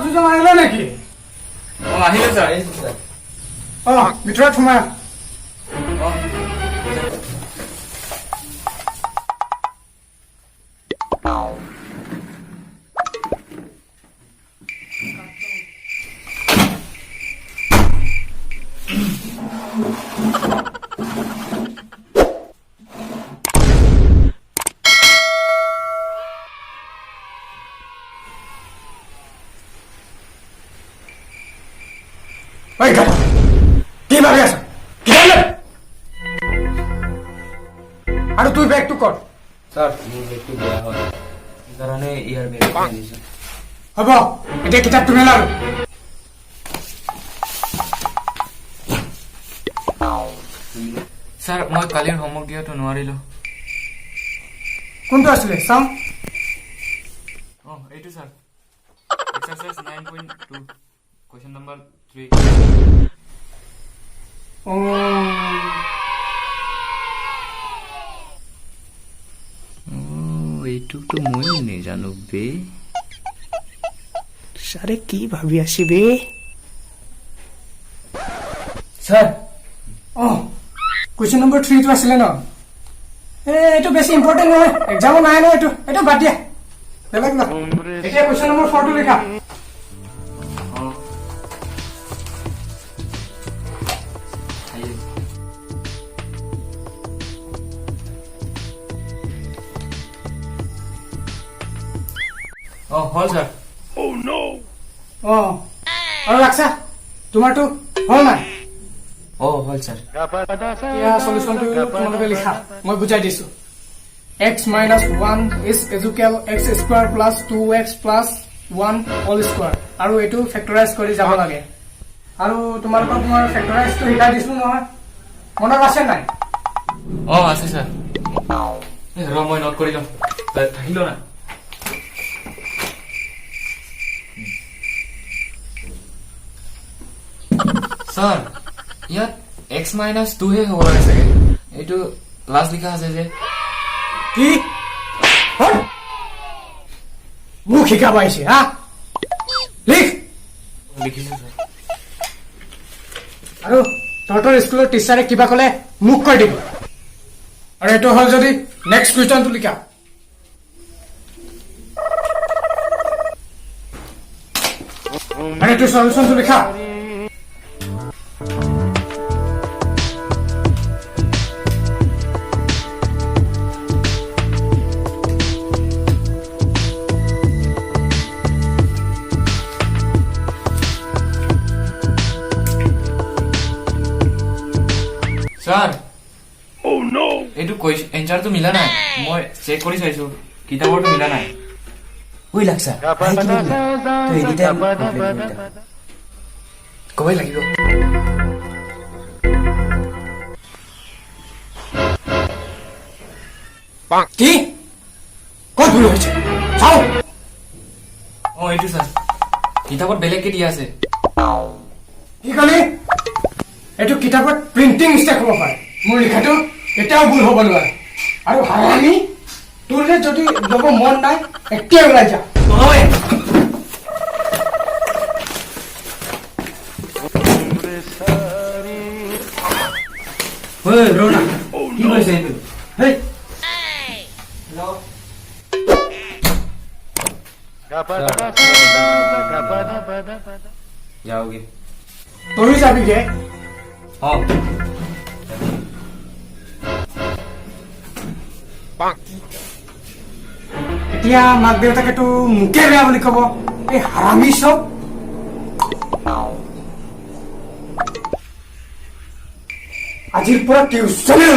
দুজন আহিলে নেকি? আহিলে ছাৰ। ভিতৰত সোমাই। কি ভাবি আছ? আৰু তোৰ বেগটো কৰ। ছাৰ মোৰ বেগটো বেয়া হয়, সেইকাৰণে ইয়াৰ বেগ আনিছো। হ'ব, এতিয়া কিতাপটো মেলা। ছাৰ মই কালিৰ হোমৱৰ্ক দিয়াটো নোৱাৰিলো। কোনটো আছিলে চাওঁ। এইটো ছাৰ, এক্সাৰচাইজ 9.2 কুৱেশ্যন নম্বৰ 3। এইটোতো মই নেজানো বে। ছাৰে কি ভাবি আছি বে? ছাৰ কুৱেশ্যন নম্বৰ 3টো আছিলে ন? এইটো বেছি ইম্পৰ্টেণ্ট নহয়, এক্সামো নাই ন। এইটো বাদ দিয়া, বেলেগ না। এতিয়া কুৱেশ্যন নম্বৰ 4টো লিখা। হ'ল ছাৰ। আৰু ৰাখছা তোমাৰটো হ'ল নাই? হ'ল ছাৰ। এতিয়া সলিউশনটো তোমালোকে লিখা, মই বুজাই দিছো। x minus 1 is equal x square plus 2x plus 1 whole square। আৰু এইটো ফেক্টৰাইজ কৰি যাব লাগে। আৰু তোমালোকক মই ফেক্টৰাইজটো শিকাই দিছো নহয়, মনত আছে নাই? আছে ছাৰ। মই নোট কৰি লওঁ, থাকিলো না। ছাৰ ইয়াত x minus 2 হে হ'ব লাগে চাগে। এইটো প্লাছ লিখা আছে যে। কি মোক শিকাব আহিছে? লিখিছো ছাৰ। আৰু তহঁতৰ স্কুলৰ টিচাৰে কিবা ক'লে মোক কৈ দিব। আৰু এইটো হ'ল যদি নেক্সট কুৱেশ্যনটো লিখা। আৰু এইটো সলিউশনটো লিখা। ছাৰ এইটো এনচাৰটো মিলা নাই, মই চেক কৰি চাইছো, কিতাপৰটো মিলা নাই। ঐ লাগছা কবই লাগিব। কি ক'ত ভুল হৈছে চাওঁ। এইটো ছাৰ, কিতাপত বেলেগকে দিয়া আছে। কি ক'লি? এইটো কিতাপত প্ৰিণ্টিং মিষ্টেক হ'ব পাৰে, মোৰ লিখাটো এতিয়াও ভুল হ'ব নোৱাৰে। আৰু হাৰামি তোৰ যদি ল'ব মন নাই এতিয়াই ওলাই যা। ৰনা কি কৈছে এইটো? যাওগে। তই যাবিগে? এতিয়া মাক দেউতাকেতো মোকে বেয়া বুলি কব। এই হাৰামি চব আজিৰ পৰা টিউচনে